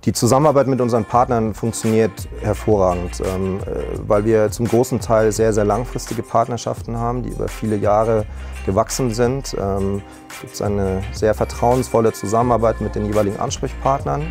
Die Zusammenarbeit mit unseren Partnern funktioniert hervorragend, weil wir zum großen Teil sehr, sehr langfristige Partnerschaften haben, die über viele Jahre gewachsen sind. Es gibt eine sehr vertrauensvolle Zusammenarbeit mit den jeweiligen Ansprechpartnern.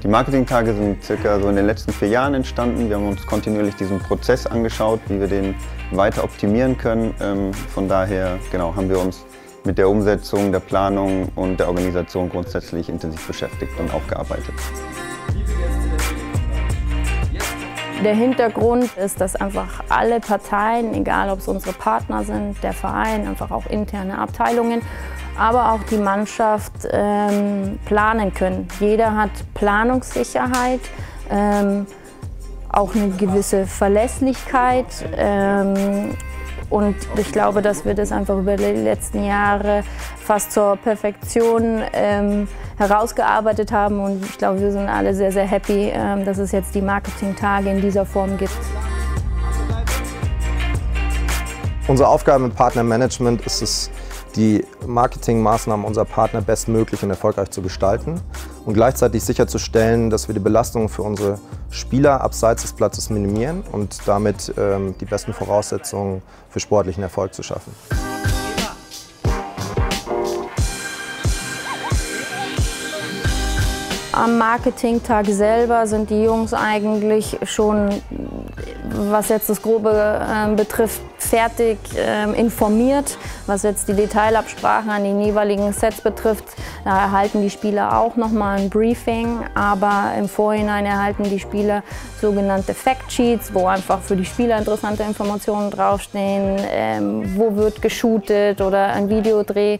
Die Marketingtage sind circa so in den letzten 4 Jahren entstanden. Wir haben uns kontinuierlich diesen Prozess angeschaut, wie wir den weiter optimieren können. Von daher haben wir uns mit der Umsetzung, der Planung und der Organisation grundsätzlich intensiv beschäftigt und aufgearbeitet. Der Hintergrund ist, dass einfach alle Parteien, egal ob es unsere Partner sind, der Verein, einfach auch interne Abteilungen, aber auch die Mannschaft planen können. Jeder hat Planungssicherheit, auch eine gewisse Verlässlichkeit. Und ich glaube, dass wir das einfach über die letzten Jahre fast zur Perfektion herausgearbeitet haben. Und ich glaube, wir sind alle sehr, sehr happy, dass es jetzt die Marketingtage in dieser Form gibt. Unsere Aufgabe im Partnermanagement ist es, die Marketingmaßnahmen unserer Partner bestmöglich und erfolgreich zu gestalten und gleichzeitig sicherzustellen, dass wir die Belastungen für unsere Spieler abseits des Platzes minimieren und damit die besten Voraussetzungen für sportlichen Erfolg zu schaffen. Am Marketingtag selber sind die Jungs eigentlich schon, was jetzt das Grobe betrifft, fertig informiert. Was jetzt die Detailabsprachen an den jeweiligen Sets betrifft, da erhalten die Spieler auch nochmal ein Briefing. Aber im Vorhinein erhalten die Spieler sogenannte Factsheets, wo einfach für die Spieler interessante Informationen draufstehen. Wo wird geshootet oder ein Videodreh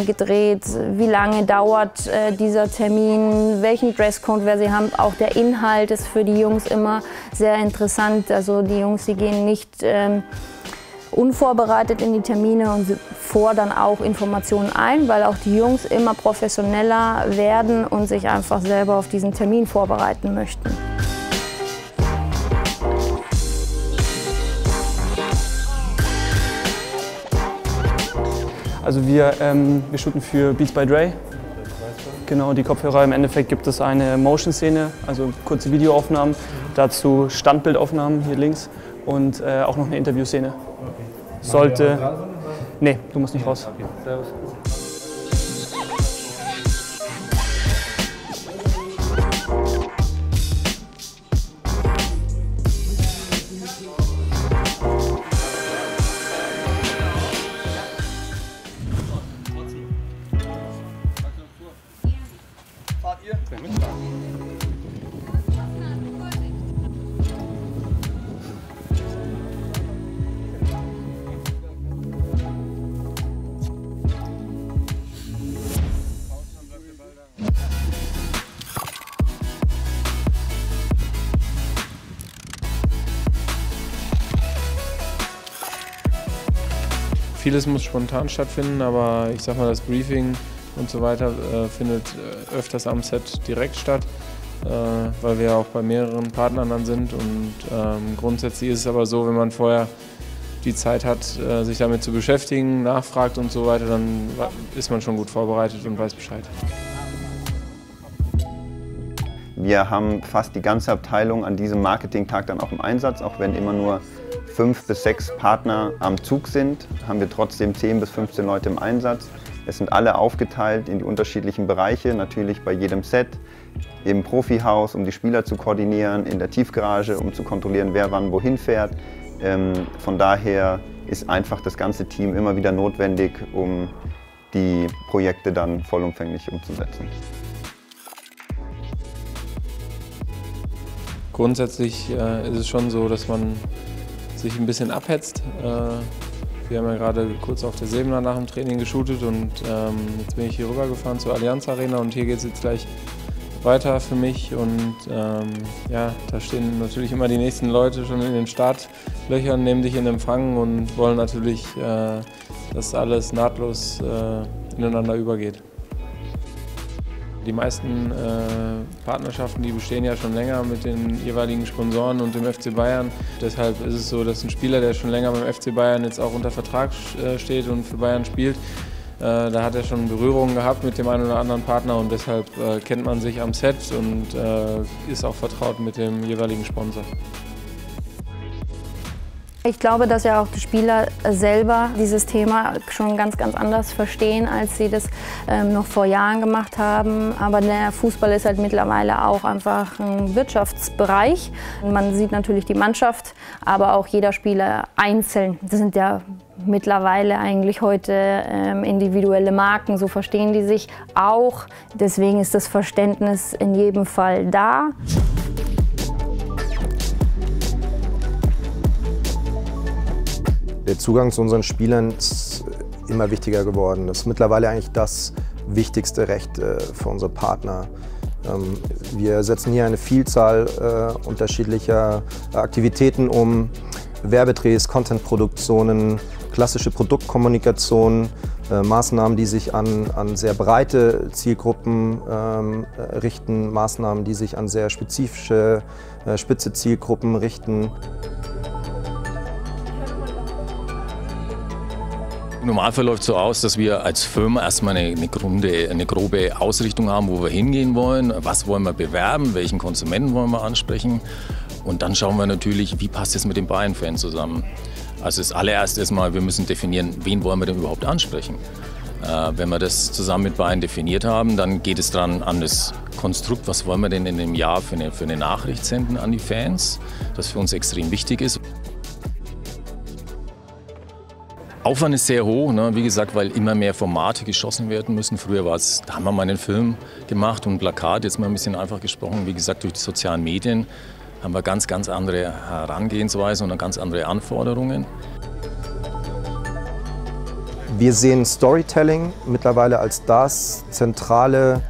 gedreht, wie lange dauert dieser Termin, welchen Dresscode sie haben. Auch der Inhalt ist für die Jungs immer sehr interessant. Also die Jungs, die gehen nicht unvorbereitet in die Termine und fordern auch Informationen ein, weil auch die Jungs immer professioneller werden und sich einfach selber auf diesen Termin vorbereiten möchten. Also wir shooten für Beats by Dre. Genau, die Kopfhörer. Im Endeffekt gibt es eine Motion-Szene, also kurze Videoaufnahmen, dazu Standbildaufnahmen hier links und auch noch eine Interviewszene. Sollte. Nee, du musst nicht raus. Fahrt ihr? Vieles muss spontan stattfinden, aber ich sag mal, das Briefing und so weiter findet öfters am Set direkt statt, weil wir ja auch bei mehreren Partnern dann sind. Und grundsätzlich ist es aber so, wenn man vorher die Zeit hat, sich damit zu beschäftigen, nachfragt und so weiter, dann ist man schon gut vorbereitet und weiß Bescheid. Wir haben fast die ganze Abteilung an diesem Marketingtag dann auch im Einsatz, auch wenn immer nur 5 bis 6 Partner am Zug sind, haben wir trotzdem 10 bis 15 Leute im Einsatz. Es sind alle aufgeteilt in die unterschiedlichen Bereiche, natürlich bei jedem Set, im Profihaus, um die Spieler zu koordinieren, in der Tiefgarage, um zu kontrollieren, wer wann wohin fährt. Von daher ist einfach das ganze Team immer wieder notwendig, um die Projekte dann vollumfänglich umzusetzen. Grundsätzlich ist es schon so, dass man sich ein bisschen abhetzt. Wir haben ja gerade kurz auf der Sebener nach dem Training geshootet und jetzt bin ich hier rüber gefahren zur Allianz Arena und hier geht es jetzt gleich weiter für mich und ja, da stehen natürlich immer die nächsten Leute schon in den Startlöchern, nehmen dich in Empfang und wollen natürlich, dass alles nahtlos ineinander übergeht. Die meisten Partnerschaften, die bestehen ja schon länger mit den jeweiligen Sponsoren und dem FC Bayern. Deshalb ist es so, dass ein Spieler, der schon länger beim FC Bayern jetzt auch unter Vertrag steht und für Bayern spielt, Da hat er schon Berührungen gehabt mit dem einen oder anderen Partner und deshalb kennt man sich am Set und ist auch vertraut mit dem jeweiligen Sponsor. Ich glaube, dass ja auch die Spieler selber dieses Thema schon ganz anders verstehen, als sie das noch vor Jahren gemacht haben. Aber der Fußball ist halt mittlerweile auch einfach ein Wirtschaftsbereich. Man sieht natürlich die Mannschaft, aber auch jeder Spieler einzeln. Das sind ja mittlerweile eigentlich heute individuelle Marken, so verstehen die sich auch. Deswegen ist das Verständnis in jedem Fall da. Der Zugang zu unseren Spielern ist immer wichtiger geworden. Das ist mittlerweile eigentlich das wichtigste Recht für unsere Partner. Wir setzen hier eine Vielzahl unterschiedlicher Aktivitäten um. Werbedrehs, Contentproduktionen, klassische Produktkommunikation, Maßnahmen, die sich an sehr breite Zielgruppen richten, Maßnahmen, die sich an sehr spezifische, spitze Zielgruppen richten. Normal verläuft so aus, dass wir als Firma erstmal eine grobe Ausrichtung haben, wo wir hingehen wollen, was wollen wir bewerben, welchen Konsumenten wollen wir ansprechen. Und dann schauen wir natürlich, wie passt es mit dem Bayern-Fan zusammen. Also das allererste ist mal, wir müssen definieren, wen wollen wir denn überhaupt ansprechen. Wenn wir das zusammen mit Bayern definiert haben, dann geht es dann an das Konstrukt, was wollen wir denn in dem Jahr für eine Nachricht senden an die Fans, das für uns extrem wichtig ist. Aufwand ist sehr hoch, ne? Wie gesagt, weil immer mehr Formate geschossen werden müssen. Früher da haben wir mal einen Film gemacht und ein Plakat, jetzt mal ein bisschen einfach gesprochen. Wie gesagt, durch die sozialen Medien haben wir ganz andere Herangehensweisen und ganz andere Anforderungen. Wir sehen Storytelling mittlerweile als das zentrale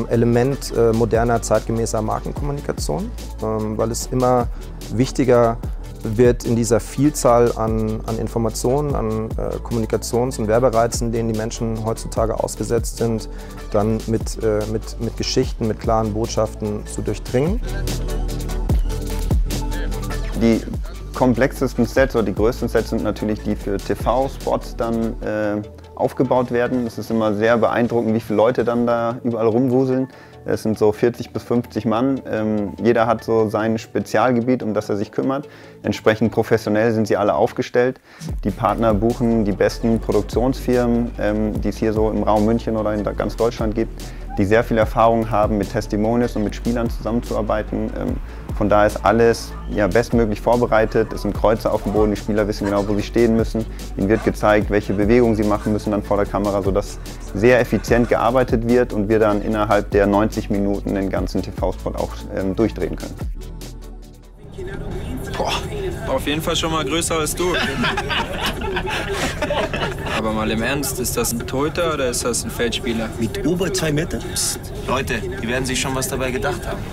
Element moderner, zeitgemäßer Markenkommunikation, weil es immer wichtiger wird in dieser Vielzahl an Informationen, an Kommunikations- und Werbereizen, denen die Menschen heutzutage ausgesetzt sind, dann mit Geschichten, mit klaren Botschaften zu durchdringen. Die komplexesten Sets oder die größten Sets sind natürlich die für TV-Spots dann aufgebaut werden. Es ist immer sehr beeindruckend, wie viele Leute dann da überall rumwuseln. Es sind so 40 bis 50 Mann. Jeder hat so sein Spezialgebiet, um das er sich kümmert. Entsprechend professionell sind sie alle aufgestellt. Die Partner buchen die besten Produktionsfirmen, die es hier so im Raum München oder in ganz Deutschland gibt, die sehr viel Erfahrung haben, mit Testimonials und mit Spielern zusammenzuarbeiten. Von daher ist alles bestmöglich vorbereitet. Es sind Kreuze auf dem Boden, die Spieler wissen genau, wo sie stehen müssen. Ihnen wird gezeigt, welche Bewegungen sie machen müssen dann vor der Kamera, sodass sehr effizient gearbeitet wird und wir dann innerhalb der 90 Minuten den ganzen TV-Spot auch durchdrehen können. Boah, auf jeden Fall schon mal größer als du. Aber mal im Ernst, ist das ein Torhüter oder ist das ein Feldspieler? Mit über 2 Meter? Psst. Leute, die werden sich schon was dabei gedacht haben.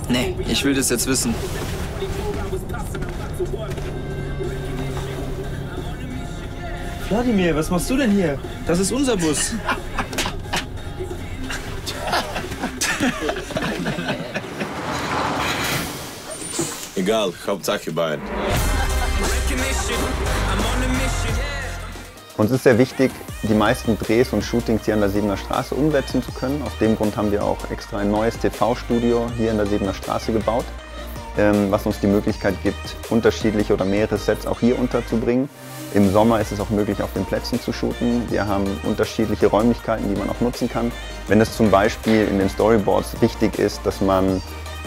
Nee, ich will das jetzt wissen. Wladimir, was machst du denn hier? Das ist unser Bus. Egal, Hauptsache Bayern. Uns ist sehr wichtig, die meisten Drehs und Shootings hier an der Siebener Straße umsetzen zu können. Aus dem Grund haben wir auch extra ein neues TV-Studio hier in der Siebener Straße gebaut, was uns die Möglichkeit gibt, unterschiedliche oder mehrere Sets auch hier unterzubringen. Im Sommer ist es auch möglich, auf den Plätzen zu shooten. Wir haben unterschiedliche Räumlichkeiten, die man auch nutzen kann. Wenn es zum Beispiel in den Storyboards wichtig ist, dass man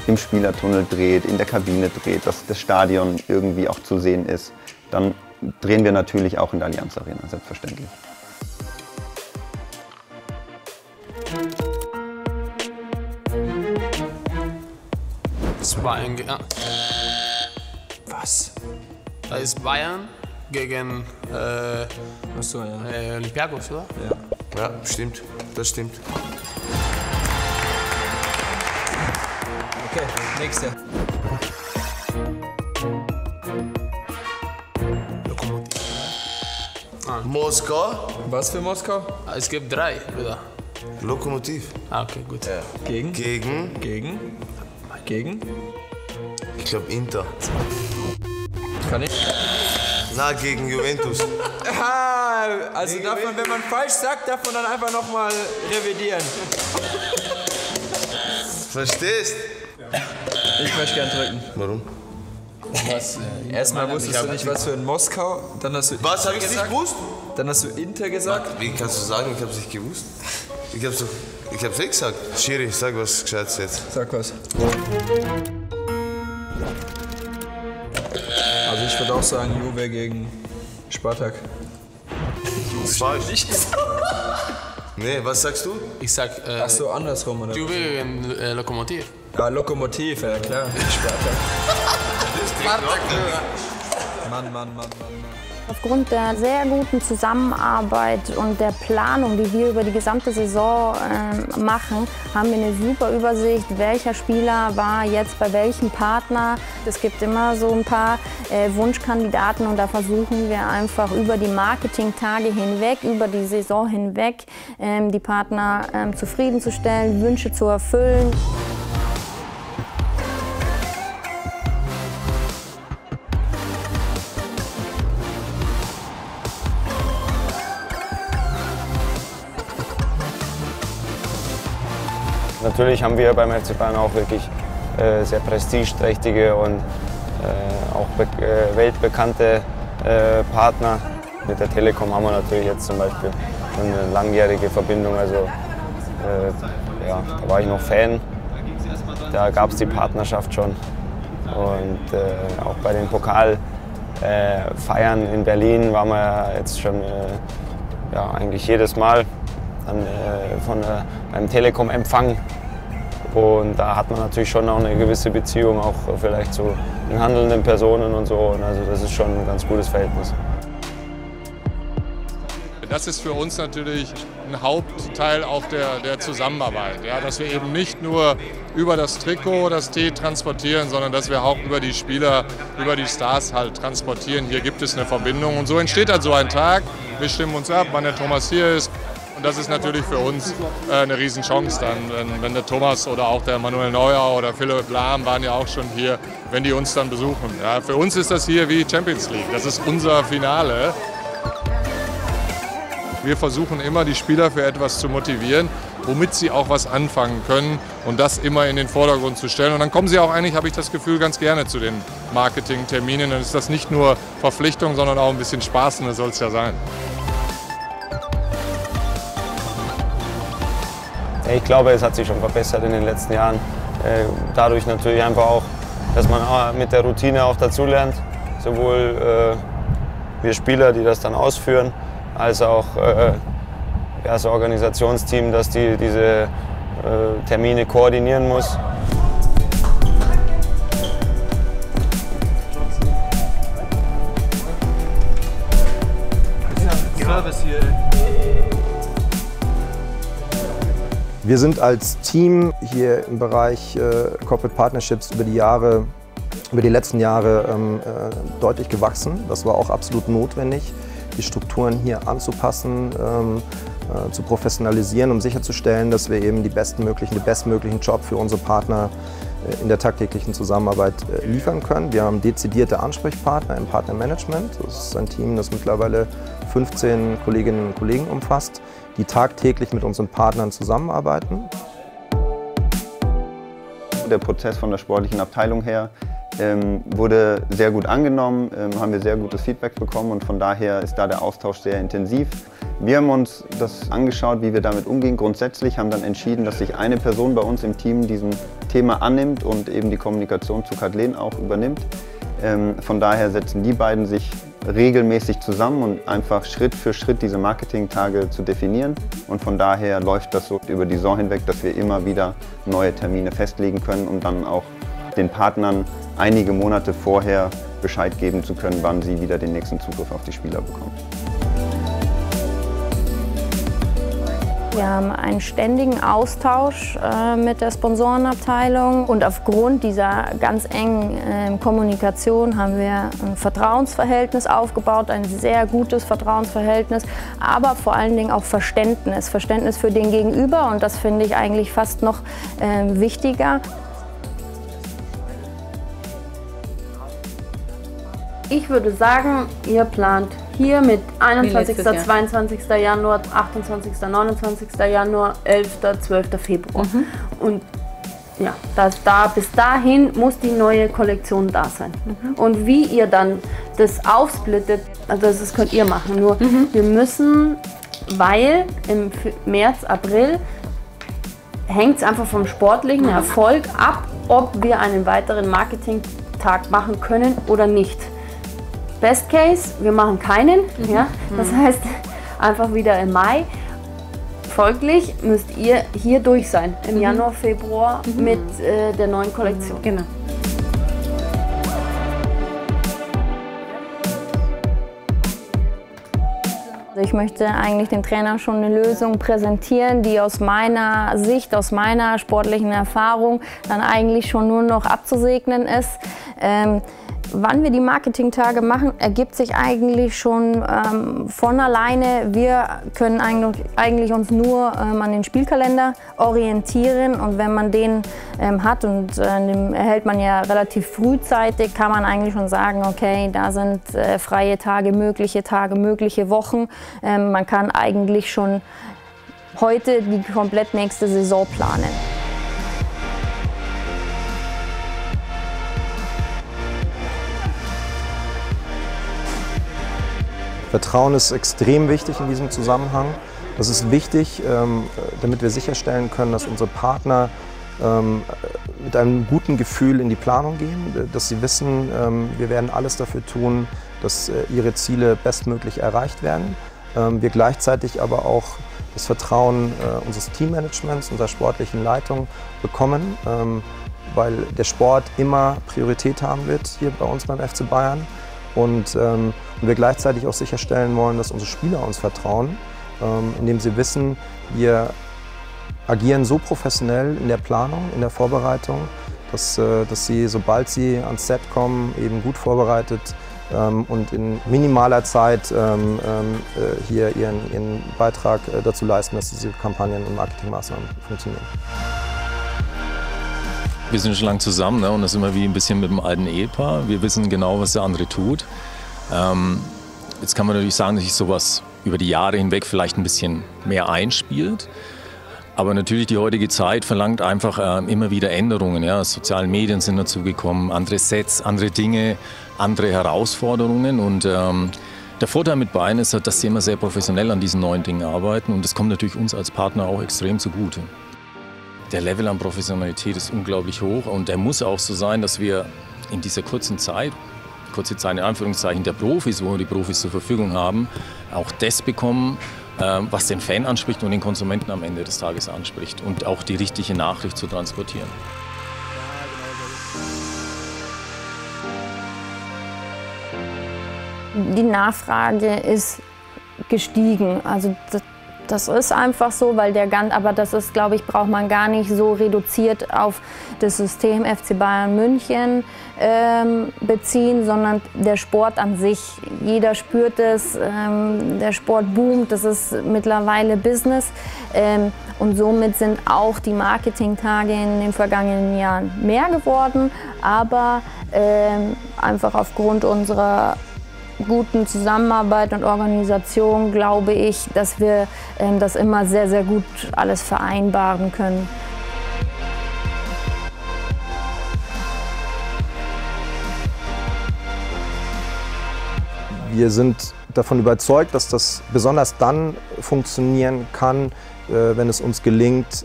im Spielertunnel dreht, in der Kabine dreht, dass das Stadion irgendwie auch zu sehen ist, dann drehen wir natürlich auch in der Allianz Arena, selbstverständlich. Bayern. Was? Da ist Bayern gegen Achso, ja. Olympiakos, oder? Ja. Ja, stimmt. Das stimmt. Okay, nächste. Lokomotiv. Moskau? Was für Moskau? Es gibt 3, oder? Lokomotiv. Ah, okay, gut. Ja. Gegen? Gegen? Gegen? Ich glaube Inter. Kann ich? Na, gegen Juventus. Also darf man, wenn man falsch sagt, darf man dann einfach nochmal revidieren. Verstehst? Ich möchte gern drücken. Warum? Was? Erstmal wusstest du nicht, was für in Moskau. Dann hast du Was, hab ich nicht gewusst? Dann hast du Inter gesagt. Wie kannst du sagen, ich hab's nicht gewusst? Ich hab's nicht gesagt. Schiri, sag was Gescheites jetzt. Sag was. Also ich würde auch sagen, Juve gegen Spartak. Das ist falsch. Nee, was sagst du? Ich sag. Ach so, andersrum, oder? Juve gegen Lokomotiv. Ja, Lokomotiv, ja klar. Spartak. Mann. Aufgrund der sehr guten Zusammenarbeit und der Planung, die wir über die gesamte Saison machen, haben wir eine super Übersicht, welcher Spieler war jetzt bei welchem Partner. Es gibt immer so ein paar Wunschkandidaten und da versuchen wir einfach über die Marketingtage hinweg, über die Saison hinweg, die Partner zufriedenzustellen, Wünsche zu erfüllen. Natürlich haben wir beim FC Bayern auch wirklich sehr prestigeträchtige und auch weltbekannte Partner. Mit der Telekom haben wir natürlich jetzt zum Beispiel eine langjährige Verbindung. Also ja, da war ich noch Fan, da gab es die Partnerschaft schon. Und auch bei den Pokalfeiern in Berlin waren wir jetzt schon ja, eigentlich jedes Mal beim Telekom-Empfang. Und da hat man natürlich schon auch eine gewisse Beziehung, auch vielleicht zu den handelnden Personen und so. Und also das ist schon ein ganz gutes Verhältnis. Das ist für uns natürlich ein Hauptteil auch der Zusammenarbeit. Ja, dass wir eben nicht nur über das Trikot das T transportieren, sondern dass wir auch über die Spieler, über die Stars halt transportieren. Hier gibt es eine Verbindung und so entsteht halt so ein Tag. Wir stimmen uns ab, wann der Thomas hier ist. Und das ist natürlich für uns eine Riesenchance dann, wenn der Thomas oder auch der Manuel Neuer oder Philipp Lahm waren ja auch schon hier, wenn die uns dann besuchen. Ja, für uns ist das hier wie Champions League, das ist unser Finale. Wir versuchen immer, die Spieler für etwas zu motivieren, womit sie auch was anfangen können und das immer in den Vordergrund zu stellen. Und dann kommen sie auch eigentlich, habe ich das Gefühl, ganz gerne zu den Marketingterminen. Dann ist das nicht nur Verpflichtung, sondern auch ein bisschen Spaß und das soll es ja sein. Ich glaube, es hat sich schon verbessert in den letzten Jahren. Dadurch natürlich einfach auch, dass man mit der Routine auch dazulernt. Sowohl wir Spieler, die das dann ausführen, als auch das Organisationsteam, das diese Termine koordinieren muss. Service hier. Wir sind als Team hier im Bereich Corporate Partnerships über die letzten Jahre deutlich gewachsen. Das war auch absolut notwendig, die Strukturen hier anzupassen, zu professionalisieren, um sicherzustellen, dass wir eben den bestmöglichen Job für unsere Partner in der tagtäglichen Zusammenarbeit liefern können. Wir haben dezidierte Ansprechpartner im Partnermanagement. Das ist ein Team, das mittlerweile 15 Kolleginnen und Kollegen umfasst, die tagtäglich mit unseren Partnern zusammenarbeiten. Der Prozess von der sportlichen Abteilung her wurde sehr gut angenommen, haben wir sehr gutes Feedback bekommen und von daher ist da der Austausch sehr intensiv. Wir haben uns das angeschaut, wie wir damit umgehen. Grundsätzlich haben dann entschieden, dass sich eine Person bei uns im Team diesem Thema annimmt und eben die Kommunikation zu Kathleen auch übernimmt. Von daher setzen die beiden sich regelmäßig zusammen und einfach Schritt für Schritt diese Marketingtage zu definieren. Und von daher läuft das so über die Saison hinweg, dass wir immer wieder neue Termine festlegen können, um dann auch den Partnern einige Monate vorher Bescheid geben zu können, wann sie wieder den nächsten Zugriff auf die Spieler bekommen. Wir haben einen ständigen Austausch mit der Sponsorenabteilung und aufgrund dieser ganz engen Kommunikation haben wir ein Vertrauensverhältnis aufgebaut, ein sehr gutes Vertrauensverhältnis, aber vor allen Dingen auch Verständnis für den Gegenüber und das finde ich eigentlich fast noch wichtiger. Ich würde sagen, ihr plant hier mit 21., 22. Januar, 28., 29. Januar, 11., 12. Februar. Und ja, bis dahin muss die neue Kollektion da sein. Und wie ihr dann das aufsplittet, also das könnt ihr machen. Nur wir müssen, weil im März, April hängt es einfach vom sportlichen Erfolg ab, ob wir einen weiteren Marketingtag machen können oder nicht. Best Case, wir machen keinen. Ja? Das heißt, einfach wieder im Mai. Folglich müsst ihr hier durch sein, im Januar, Februar mit der neuen Kollektion. Genau. Ich möchte eigentlich dem Trainer schon eine Lösung präsentieren, die aus meiner Sicht, aus meiner sportlichen Erfahrung dann eigentlich schon nur noch abzusegnen ist. Wann wir die Marketingtage machen, ergibt sich eigentlich schon von alleine. Wir können eigentlich uns nur an den Spielkalender orientieren und wenn man den hat und den erhält man ja relativ frühzeitig, kann man eigentlich schon sagen, okay, da sind freie Tage, mögliche Wochen. Man kann eigentlich schon heute die komplett nächste Saison planen. Vertrauen ist extrem wichtig in diesem Zusammenhang. Das ist wichtig, damit wir sicherstellen können, dass unsere Partner mit einem guten Gefühl in die Planung gehen, dass sie wissen, wir werden alles dafür tun, dass ihre Ziele bestmöglich erreicht werden. Wir gleichzeitig aber auch das Vertrauen unseres Teammanagements, unserer sportlichen Leitung bekommen, weil der Sport immer Priorität haben wird hier bei uns beim FC Bayern. Und wir gleichzeitig auch sicherstellen wollen, dass unsere Spieler uns vertrauen, indem sie wissen, wir agieren so professionell in der Planung, in der Vorbereitung, dass sie, sobald sie ans Set kommen, eben gut vorbereitet und in minimaler Zeit hier ihren Beitrag dazu leisten, dass diese Kampagnen und Marketingmaßnahmen funktionieren. Wir sind schon lange zusammen, ne? Und das ist immer wie ein bisschen mit dem alten Ehepaar. Wir wissen genau, was der andere tut. Jetzt kann man natürlich sagen, dass sich sowas über die Jahre hinweg vielleicht ein bisschen mehr einspielt. Aber natürlich die heutige Zeit verlangt einfach immer wieder Änderungen. Ja? Soziale Medien sind dazugekommen, andere Sets, andere Dinge, andere Herausforderungen. Und der Vorteil mit Bayern ist, dass sie immer sehr professionell an diesen neuen Dingen arbeiten. Und das kommt natürlich uns als Partner auch extrem zugute. Der Level an Professionalität ist unglaublich hoch und der muss auch so sein, dass wir in dieser kurze Zeit in Anführungszeichen der Profis, wo wir die Profis zur Verfügung haben, auch das bekommen, was den Fan anspricht und den Konsumenten am Ende des Tages anspricht und auch die richtige Nachricht zu transportieren. Die Nachfrage ist gestiegen. Also das ist einfach so, weil aber das ist, glaube ich, braucht man gar nicht so reduziert auf das System FC Bayern München beziehen, sondern der Sport an sich. Jeder spürt es, der Sport boomt, das ist mittlerweile Business und somit sind auch die Marketingtage in den vergangenen Jahren mehr geworden, aber einfach aufgrund unserer guten Zusammenarbeit und Organisation glaube ich, dass wir das immer sehr, sehr gut alles vereinbaren können. Wir sind davon überzeugt, dass das besonders dann funktionieren kann, wenn es uns gelingt,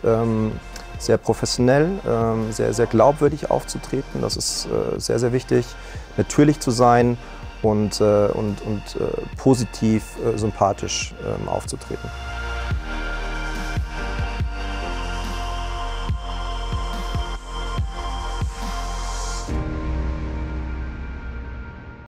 sehr professionell, sehr, sehr glaubwürdig aufzutreten. Das ist sehr, sehr wichtig, natürlich zu sein und positiv, sympathisch aufzutreten.